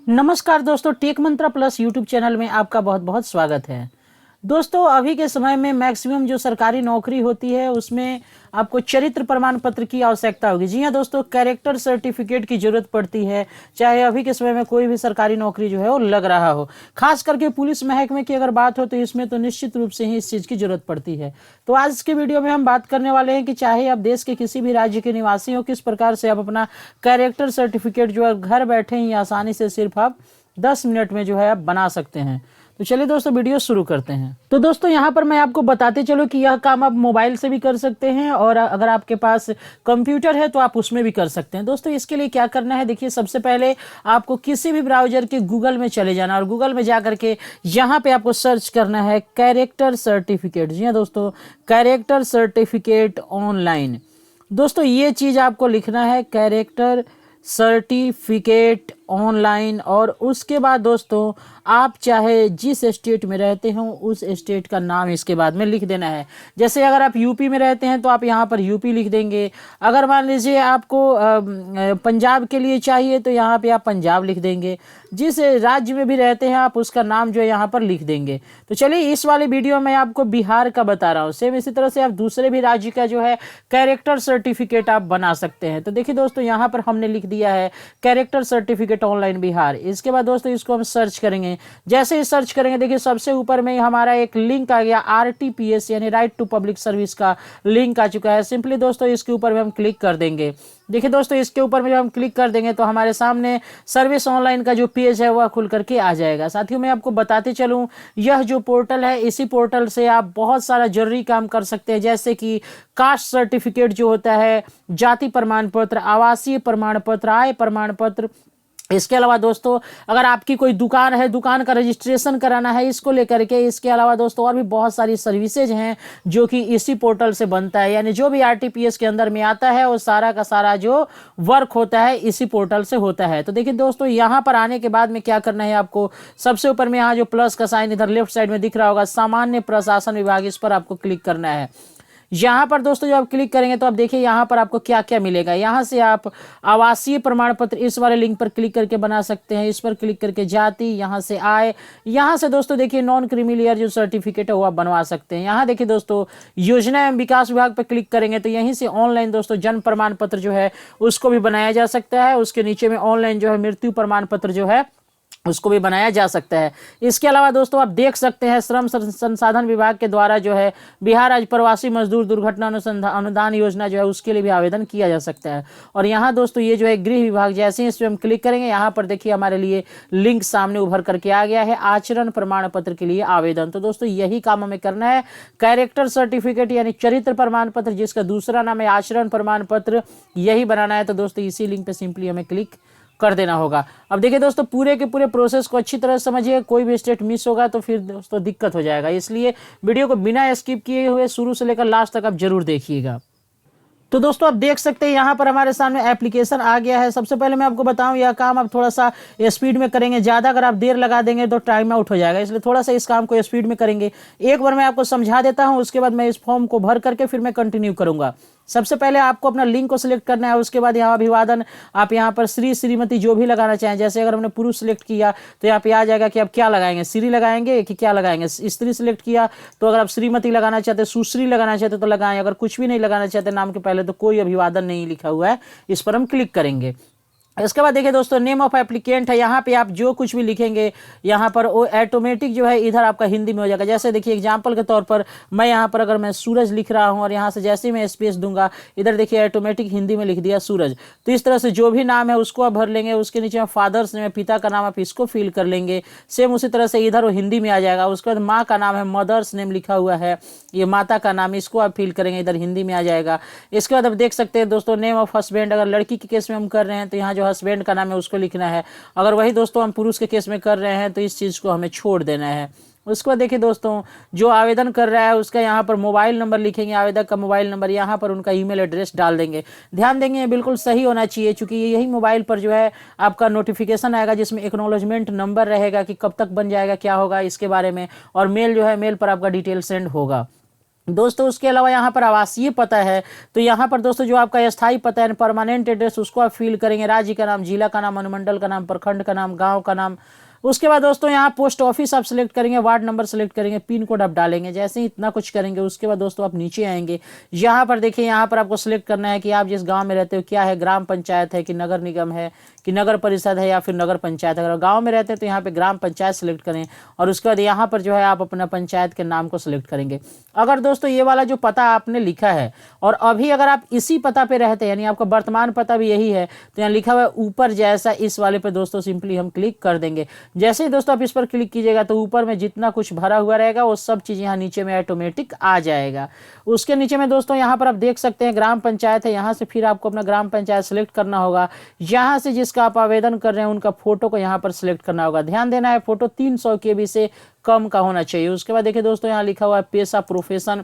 नमस्कार दोस्तों, टेक मंत्रा plus YouTube channel में आपका बहुत बहुत स्वागत है। दोस्तों, अभी के समय में मैक्सिमम जो सरकारी नौकरी होती है उसमें आपको चरित्र प्रमाण पत्र की आवश्यकता होगी। जी हाँ दोस्तों, कैरेक्टर सर्टिफिकेट की जरूरत पड़ती है, चाहे अभी के समय में कोई भी सरकारी नौकरी जो है वो लग रहा हो। खास करके पुलिस महकमे की अगर बात हो तो इसमें तो निश्चित रूप से ही इस चीज़ की जरूरत पड़ती है। तो आज के वीडियो में हम बात करने वाले हैं कि चाहे आप देश के किसी भी राज्य के निवासी हो, किस प्रकार से आप अपना कैरेक्टर सर्टिफिकेट जो है घर बैठे ही आसानी से सिर्फ आप 10 मिनट में जो है आप बना सकते हैं। तो चलिए दोस्तों, वीडियो शुरू करते हैं। तो दोस्तों, यहाँ पर मैं आपको बताते चलूँ कि यह काम आप मोबाइल से भी कर सकते हैं और अगर आपके पास कंप्यूटर है तो आप उसमें भी कर सकते हैं। दोस्तों, इसके लिए क्या करना है, देखिए सबसे पहले आपको किसी भी ब्राउजर के गूगल में चले जाना और गूगल में जा करके यहाँ पे आपको सर्च करना है कैरेक्टर सर्टिफिकेट। जी हाँ दोस्तों, कैरेक्टर सर्टिफिकेट ऑनलाइन। दोस्तों, ये चीज़ आपको लिखना है, कैरेक्टर सर्टिफिकेट ऑनलाइन। और उसके बाद दोस्तों, आप चाहे जिस स्टेट में रहते हो उस स्टेट का नाम इसके बाद में लिख देना है। जैसे अगर आप यूपी में रहते हैं तो आप यहाँ पर यूपी लिख देंगे। अगर मान लीजिए आपको पंजाब के लिए चाहिए तो यहाँ पे आप पंजाब लिख देंगे। जिस राज्य में भी रहते हैं आप उसका नाम जो है यहाँ पर लिख देंगे। तो चलिए, इस वाले वीडियो में आपको बिहार का बता रहा हूँ। सेम इसी तरह से आप दूसरे भी राज्य का जो है कैरेक्टर सर्टिफिकेट आप बना सकते हैं। तो देखिए दोस्तों, यहाँ पर हमने लिख दिया है कैरेक्टर सर्टिफिकेट ऑनलाइन बिहार। इसके बाद दोस्तों इसको हम सर्च करेंगे। जैसे ही सर्च करेंगे, देखिए सबसे ऊपर में हमारा एक लिंक आ गया, आरटीपीएस यानी राइट टू पब्लिक सर्विस का लिंक आ चुका है। सिंपली दोस्तों इसके ऊपर में हम क्लिक कर देंगे। देखिए दोस्तों, इसके ऊपर में जब हम क्लिक कर देंगे तो हमारे सामने सर्विस ऑनलाइन का जो पेज है वह खुल करके आ जाएगा। साथियों, मैं आपको बताते चलूं, यह जो पोर्टल है, इसी पोर्टल से आप बहुत सारा जरूरी काम कर सकते हैं, जैसे कि कास्ट सर्टिफिकेट जो होता है, जाति प्रमाण पत्र, आवासीय प्रमाण पत्र, आय प्रमाण पत्र। इसके अलावा दोस्तों, अगर आपकी कोई दुकान है, दुकान का रजिस्ट्रेशन कराना है, इसको लेकर के। इसके अलावा दोस्तों और भी बहुत सारी सर्विसेज हैं जो कि इसी पोर्टल से बनता है, यानी जो भी आरटीपीएस के अंदर में आता है वो सारा का सारा जो वर्क होता है इसी पोर्टल से होता है। तो देखिए दोस्तों, यहाँ पर आने के बाद में क्या करना है आपको, सबसे ऊपर में यहाँ जो प्लस का साइन इधर लेफ्ट साइड में दिख रहा होगा, सामान्य प्रशासन विभाग, इस पर आपको क्लिक करना है। यहाँ पर दोस्तों जब आप क्लिक करेंगे तो आप देखिए यहाँ पर आपको क्या क्या मिलेगा। यहाँ से आप आवासीय प्रमाण पत्र इस वाले लिंक पर क्लिक करके बना सकते हैं। इस पर क्लिक करके जाति, यहाँ से आय, यहाँ से दोस्तों देखिए नॉन क्रीमी लेयर जो सर्टिफिकेट है वो आप बनवा सकते हैं। यहाँ देखिए दोस्तों, योजना एवं विकास विभाग पर क्लिक करेंगे तो यहीं से ऑनलाइन दोस्तों जन्म प्रमाण पत्र जो है उसको भी बनाया जा सकता है। उसके नीचे में ऑनलाइन जो है मृत्यु प्रमाण पत्र जो है उसको भी बनाया जा सकता है। इसके अलावा दोस्तों आप देख सकते हैं, श्रम संसाधन विभाग के द्वारा जो है बिहार राज्य प्रवासी मजदूर दुर्घटना अनुदान योजना जो है उसके लिए भी आवेदन किया जा सकता है। और यहाँ दोस्तों ये जो है गृह विभाग, जैसे ही इस पर हम क्लिक करेंगे यहाँ पर देखिए हमारे लिए लिंक सामने उभर करके आ गया है, आचरण प्रमाण पत्र के लिए आवेदन। तो दोस्तों यही काम हमें करना है, कैरेक्टर सर्टिफिकेट यानी चरित्र प्रमाण पत्र, जिसका दूसरा नाम है आचरण प्रमाण पत्र, यही बनाना है। तो दोस्तों इसी लिंक पे सिंपली हमें क्लिक कर देना होगा। अब देखिए दोस्तों, पूरे के पूरे प्रोसेस को अच्छी तरह समझिए, कोई भी स्टेप मिस होगा तो फिर दोस्तों दिक्कत हो जाएगा। इसलिए वीडियो को बिना स्किप किए हुए शुरू से लेकर लास्ट तक आप जरूर देखिएगा। तो दोस्तों आप देख सकते हैं यहाँ पर हमारे सामने एप्लीकेशन आ गया है। सबसे पहले मैं आपको बताऊं, यह काम आप थोड़ा सा स्पीड में करेंगे, ज़्यादा अगर आप देर लगा देंगे तो टाइम आउट हो जाएगा, इसलिए थोड़ा सा इस काम को स्पीड में करेंगे। एक बार मैं आपको समझा देता हूं, उसके बाद मैं इस फॉर्म को भर करके फिर मैं कंटिन्यू करूंगा। सबसे पहले आपको अपना लिंक को सिलेक्ट करना है। उसके बाद यहाँ अभिवादन, आप यहाँ पर श्री श्रीमती जो भी लगाना चाहें, जैसे अगर हमने पुरुष सिलेक्ट किया तो यहाँ पे आ जाएगा कि आप क्या लगाएंगे, श्री लगाएंगे कि क्या लगाएंगे। स्त्री सिलेक्ट किया तो अगर आप श्रीमती लगाना चाहते, सुश्री लगाना चाहते तो लगाएं। अगर कुछ भी नहीं लगाना चाहते नाम के पहले तो कोई अभिवादन नहीं लिखा हुआ है, इस पर हम क्लिक करेंगे। इसके बाद देखिए दोस्तों, नेम ऑफ एप्लीकेंट है, यहाँ पे आप जो कुछ भी लिखेंगे यहाँ पर वो ऑटोमेटिक जो है इधर आपका हिंदी में हो जाएगा। जैसे देखिए एग्जांपल के तौर पर मैं यहाँ पर अगर मैं सूरज लिख रहा हूँ और यहाँ से जैसे ही मैं स्पेस दूंगा, इधर देखिए ऑटोमेटिक हिंदी में लिख दिया सूरज। तो इस तरह से जो भी नाम है उसको आप भर लेंगे। उसके नीचे में फादर्स नेम है, पिता का नाम, आप इसको फिल कर लेंगे। सेम उसी तरह से इधर वो हिंदी में आ जाएगा। उसके बाद माँ का नाम है, मदर्स नेम लिखा हुआ है, ये माता का नाम, इसको आप फिल करेंगे, इधर हिंदी में आ जाएगा। इसके बाद आप देख सकते हैं दोस्तों, नेम ऑफ हस्बैंड, अगर लड़की के केस में हम कर रहे हैं तो यहाँ जो हस्बैंड का नाम है उसको लिखना है। अगर वही दोस्तों हम पुरुष के केस में कर रहे हैं तो इस चीज़ को हमें छोड़ देना है। उसके बाद देखिए दोस्तों, जो आवेदन कर रहा है उसका यहाँ पर मोबाइल नंबर लिखेंगे, आवेदक का मोबाइल नंबर, यहाँ पर उनका ईमेल एड्रेस डाल देंगे। ध्यान देंगे ये बिल्कुल सही होना चाहिए, क्योंकि यही मोबाइल पर जो है आपका नोटिफिकेशन आएगा जिसमें एक्नॉलेजमेंट नंबर रहेगा कि कब तक बन जाएगा, क्या होगा इसके बारे में, और मेल जो है मेल पर आपका डिटेल सेंड होगा। दोस्तों उसके अलावा यहाँ पर आवासीय पता है, तो यहाँ पर दोस्तों जो आपका स्थायी पता है, परमानेंट एड्रेस, उसको आप फिल करेंगे। राज्य का नाम, जिला का नाम, अनुमंडल का नाम, प्रखंड का नाम, गांव का नाम। उसके बाद दोस्तों यहाँ पोस्ट ऑफिस आप सिलेक्ट करेंगे, वार्ड नंबर सेलेक्ट करेंगे, पिन कोड आप डालेंगे। जैसे ही इतना कुछ करेंगे उसके बाद दोस्तों आप नीचे आएंगे। यहाँ पर देखिए, यहाँ पर आपको सिलेक्ट करना है कि आप जिस गांव में रहते हो क्या है, ग्राम पंचायत है कि नगर निगम है कि नगर परिषद है या फिर नगर पंचायत। अगर गांव में रहते हैं तो यहाँ पे ग्राम पंचायत सेलेक्ट करें और उसके बाद यहाँ पर जो है आप अपना पंचायत के नाम को सिलेक्ट करेंगे। अगर दोस्तों ये वाला जो पता आपने लिखा है और अभी अगर आप इसी पता पे रहते हैं, यानी आपका वर्तमान पता भी यही है, तो यहाँ लिखा हुआ है ऊपर जैसा, इस वाले पे दोस्तों सिंपली हम क्लिक कर देंगे। जैसे ही दोस्तों आप इस पर क्लिक कीजिएगा तो ऊपर में जितना कुछ भरा हुआ रहेगा वो सब चीज़ यहाँ नीचे में ऑटोमेटिक आ जाएगा। उसके नीचे में दोस्तों यहाँ पर आप देख सकते हैं ग्राम पंचायत है, यहाँ से फिर आपको अपना ग्राम पंचायत सेलेक्ट करना होगा। यहाँ से जिसका आप आवेदन कर रहे हैं उनका फोटो को यहाँ पर सिलेक्ट करना होगा। ध्यान देना है फोटो 300 KB से कम का होना चाहिए। उसके बाद देखिए दोस्तों यहाँ लिखा हुआ है पेशा, प्रोफेशन,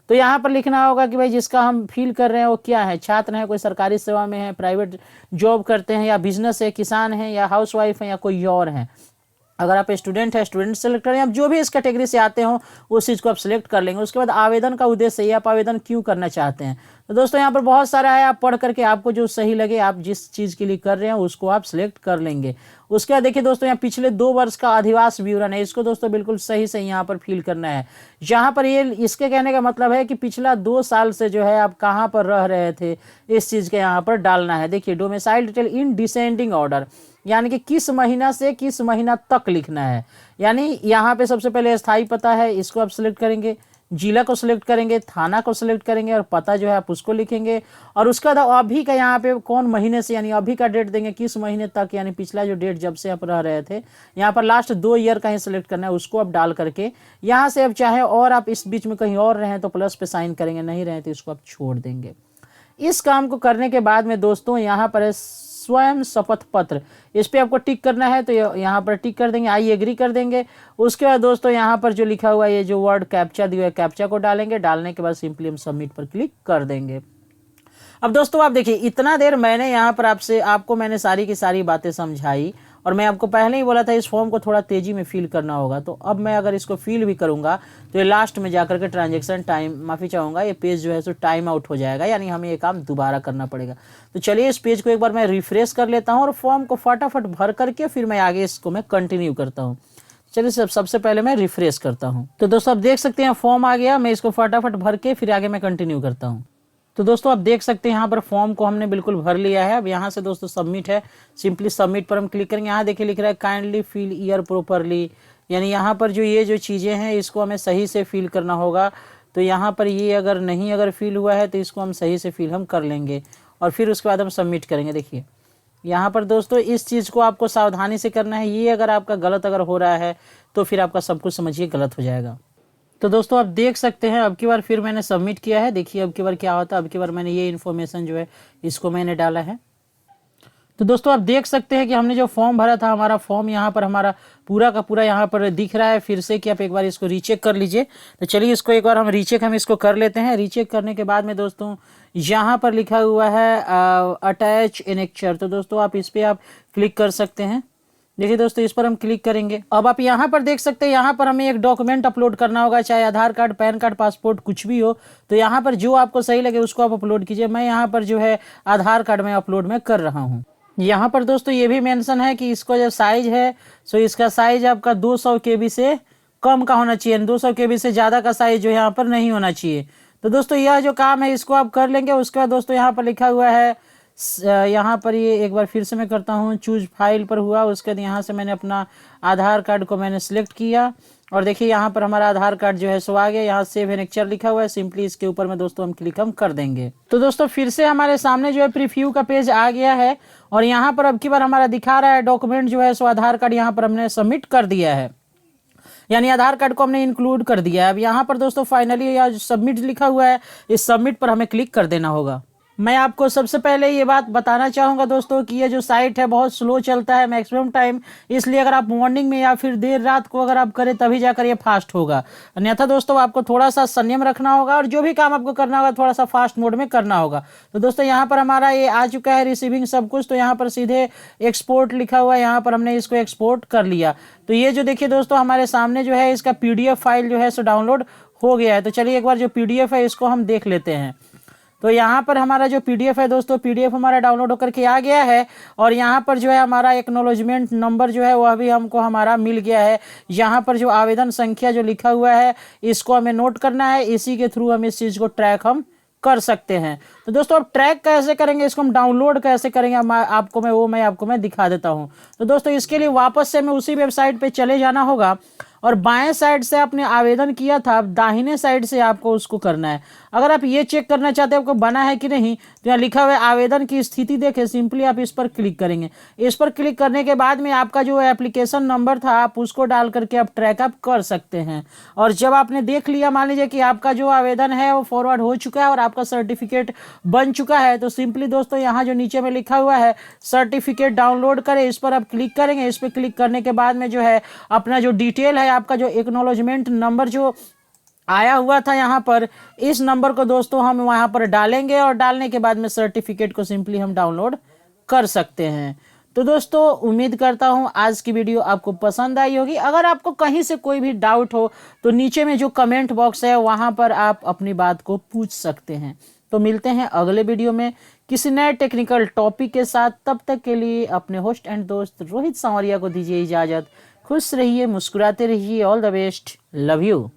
तो यहाँ पर लिखना होगा कि भाई जिसका हम फिल कर रहे हैं वो क्या है, छात्र हैं, कोई सरकारी सेवा में है, प्राइवेट जॉब करते हैं, या बिजनेस है, किसान है, या हाउसवाइफ है, या कोई और है। अगर आप स्टूडेंट है, स्टूडेंट सेलेक्ट करें, आप जो भी इस कैटेगरी से आते हो उस चीज़ को आप सिलेक्ट कर लेंगे। उसके बाद आवेदन का उद्देश्य, ये आप आवेदन क्यों करना चाहते हैं, तो दोस्तों यहाँ पर बहुत सारा है, आप पढ़ करके आपको जो सही लगे, आप जिस चीज़ के लिए कर रहे हैं उसको आप सिलेक्ट कर लेंगे। उसके बाद देखिए दोस्तों यहाँ पिछले 2 वर्ष का अधिवास विवरण है, इसको दोस्तों बिल्कुल सही से यहाँ पर फिल करना है। यहाँ पर ये इसके कहने का मतलब है कि पिछला 2 साल से जो है आप कहाँ पर रह रहे थे, इस चीज़ के यहाँ पर डालना है। देखिए domicile detail in descending order, यानी कि किस महीना से किस महीना तक लिखना है। यानी यहाँ पे सबसे पहले स्थायी पता है, इसको आप सिलेक्ट करेंगे, जिला को सिलेक्ट करेंगे, थाना को सिलेक्ट करेंगे और पता जो है आप उसको लिखेंगे। और उसका अभी का यहाँ पे कौन महीने से, यानी अभी का डेट देंगे, किस महीने तक, यानी पिछला जो डेट जब से आप रह रहे थे, यहाँ पर लास्ट 2 ईयर का ही सिलेक्ट करना है, उसको आप डाल करके यहाँ से अब चाहे और आप इस बीच में कहीं और रहें तो प्लस पे साइन करेंगे, नहीं रहे तो इसको आप छोड़ देंगे। इस काम को करने के बाद में दोस्तों यहाँ पर स्वयं शपथ पत्र, इस पे आपको टिक करना है, तो यहाँ पर टिक कर देंगे, आई एग्री कर देंगे। उसके बाद दोस्तों यहाँ पर जो लिखा हुआ है, ये जो वर्ड कैप्चा दिया है, कैप्चा को डालेंगे। डालने के बाद सिंपली हम सबमिट पर क्लिक कर देंगे। अब दोस्तों आप देखिए, इतना देर मैंने यहाँ पर आपको मैंने सारी की सारी बातें समझाई और मैं आपको पहले ही बोला था इस फॉर्म को थोड़ा तेजी में फिल करना होगा। तो अब मैं अगर इसको फिल भी करूंगा तो ये लास्ट में जाकर के ट्रांजेक्शन टाइम, माफ़ी चाहूँगा, ये पेज जो है सो टाइम आउट हो जाएगा, यानी हमें ये काम दोबारा करना पड़ेगा। तो चलिए इस पेज को एक बार मैं रिफ्रेश कर लेता हूँ और फॉर्म को फटाफट भर करके फिर मैं आगे इसको मैं कंटिन्यू करता हूँ। चलिए सबसे पहले मैं रिफ्रेश करता हूँ। तो दोस्तों आप देख सकते हैं फॉर्म आ गया, मैं इसको फटाफट भर के फिर आगे मैं कंटिन्यू करता हूँ। तो दोस्तों आप देख सकते हैं यहाँ पर फॉर्म को हमने बिल्कुल भर लिया है। अब यहाँ से दोस्तों सबमिट है, सिंपली सबमिट पर हम क्लिक करेंगे। यहाँ देखिए लिख रहा है काइंडली फिल ईयर प्रॉपरली, यानी यहाँ पर जो ये जो चीज़ें हैं इसको हमें सही से फिल करना होगा। तो यहाँ पर ये अगर फिल हुआ है तो इसको हम सही से फिल हम कर लेंगे और फिर उसके बाद हम सबमिट करेंगे। देखिए यहाँ पर दोस्तों इस चीज़ को आपको सावधानी से करना है, ये अगर आपका गलत अगर हो रहा है तो फिर आपका सब कुछ समझिए गलत हो जाएगा। तो दोस्तों आप देख सकते हैं अब की बार फिर मैंने सबमिट किया है। देखिए अब की बार क्या होता है, अब की बार मैंने ये इन्फॉर्मेशन जो है इसको मैंने डाला है। तो दोस्तों आप देख सकते हैं कि हमने जो फॉर्म भरा था, हमारा फॉर्म यहाँ पर हमारा पूरा का पूरा यहाँ पर दिख रहा है फिर से कि आप एक बार इसको रीचेक कर लीजिए। तो चलिए इसको एक बार हम इसको कर लेते हैं। रीचेक करने के बाद में दोस्तों यहाँ पर लिखा हुआ है अटैच एनेक्चर, तो दोस्तों आप इस पर आप क्लिक कर सकते हैं। देखिए दोस्तों इस पर हम क्लिक करेंगे। अब आप यहाँ पर देख सकते हैं, यहाँ पर हमें एक डॉक्यूमेंट अपलोड करना होगा, चाहे आधार कार्ड, पैन कार्ड, पासपोर्ट, कुछ भी हो। तो यहाँ पर जो आपको सही लगे उसको आप अपलोड कीजिए। मैं यहाँ पर जो है आधार कार्ड में अपलोड में कर रहा हूँ। यहाँ पर दोस्तों ये भी मेंशन है कि इसको जो साइज है सो इसका साइज आपका 200 KB से कम का होना चाहिए, 200 KB से ज़्यादा का साइज जो यहाँ पर नहीं होना चाहिए। तो दोस्तों यह जो काम है इसको आप कर लेंगे। उसके बाद दोस्तों यहाँ पर लिखा हुआ है, यहाँ पर ये एक बार फिर से मैं करता हूँ, चूज फाइल पर हुआ। उसके बाद यहाँ से मैंने अपना आधार कार्ड को मैंने सिलेक्ट किया और देखिए यहाँ पर हमारा आधार कार्ड जो है सो आ गया। यहाँ सेव एनेक्चर लिखा हुआ है, सिंपली इसके ऊपर में दोस्तों हम क्लिक हम कर देंगे। तो दोस्तों फिर से हमारे सामने जो है प्रीव्यू का पेज आ गया है और यहाँ पर अब की बार हमारा दिखा रहा है डॉक्यूमेंट जो है सो आधार कार्ड यहाँ पर हमने सबमिट कर दिया है, यानी आधार कार्ड को हमने इंक्लूड कर दिया है। अब यहाँ पर दोस्तों फाइनली यह सबमिट लिखा हुआ है, इस सबमिट पर हमें क्लिक कर देना होगा। मैं आपको सबसे पहले ये बात बताना चाहूँगा दोस्तों कि ये जो साइट है बहुत स्लो चलता है मैक्सिमम टाइम, इसलिए अगर आप मॉर्निंग में या फिर देर रात को अगर आप करें तभी जाकर ये फास्ट होगा। अन्यथा दोस्तों आपको थोड़ा सा संयम रखना होगा और जो भी काम आपको करना होगा थोड़ा सा फास्ट मोड में करना होगा। तो दोस्तों यहाँ पर हमारा ये आ चुका है रिसीविंग सब कुछ। तो यहाँ पर सीधे एक्सपोर्ट लिखा हुआ है, यहाँ पर हमने इसको एक्सपोर्ट कर लिया। तो ये जो देखिए दोस्तों हमारे सामने जो है इसका PDF फाइल जो है सो डाउनलोड हो गया है। तो चलिए एक बार जो PDF है इसको हम देख लेते हैं। तो यहाँ पर हमारा जो PDF है दोस्तों, PDF हमारा डाउनलोड होकर के आ गया है और यहाँ पर जो है हमारा एक्नॉलेजमेंट नंबर जो है वह भी हमको हमारा मिल गया है। यहाँ पर जो आवेदन संख्या जो लिखा हुआ है इसको हमें नोट करना है, इसी के थ्रू हम इस चीज़ को ट्रैक हम कर सकते हैं। तो दोस्तों अब ट्रैक कैसे करेंगे, इसको हम डाउनलोड कैसे करेंगे, मैं आपको दिखा देता हूँ। तो दोस्तों इसके लिए वापस से हमें उसी वेबसाइट पे चले जाना होगा और बाएं साइड से आपने आवेदन किया था, अब दाहिने साइड से आपको उसको करना है। अगर आप ये चेक करना चाहते हैं आपको बना है कि नहीं, तो यहाँ लिखा हुआ है आवेदन की स्थिति देखें, सिंपली आप इस पर क्लिक करेंगे। इस पर क्लिक करने के बाद में आपका जो एप्लीकेशन नंबर था आप उसको डाल करके आप ट्रैक अप कर सकते हैं। और जब आपने देख लिया, मान लीजिए कि आपका जो आवेदन है वो फॉरवर्ड हो चुका है और आपका सर्टिफिकेट बन चुका है, तो सिंपली दोस्तों यहाँ जो नीचे में लिखा हुआ है सर्टिफिकेट डाउनलोड करें, इस पर आप क्लिक करेंगे। इस पर क्लिक करने के बाद में जो है अपना जो डिटेल है, आपका जो एक्नॉलेजमेंट नंबर जो आया हुआ था यहाँ पर, इस नंबर को दोस्तों हम वहाँ पर डालेंगे और डालने के बाद में सर्टिफिकेट को सिंपली हम डाउनलोड कर सकते हैं। तो दोस्तों उम्मीद करता हूँ आज की वीडियो आपको पसंद आई होगी। अगर आपको कहीं से कोई भी डाउट हो तो नीचे में जो कमेंट बॉक्स है वहाँ पर आप अपनी बात को पूछ सकते हैं। तो मिलते हैं अगले वीडियो में किसी नए टेक्निकल टॉपिक के साथ। तब तक के लिए अपने होस्ट एंड दोस्त रोहित सांवरिया को दीजिए इजाज़त। खुश रहिए, मुस्कुराते रहिए। All the best, love you.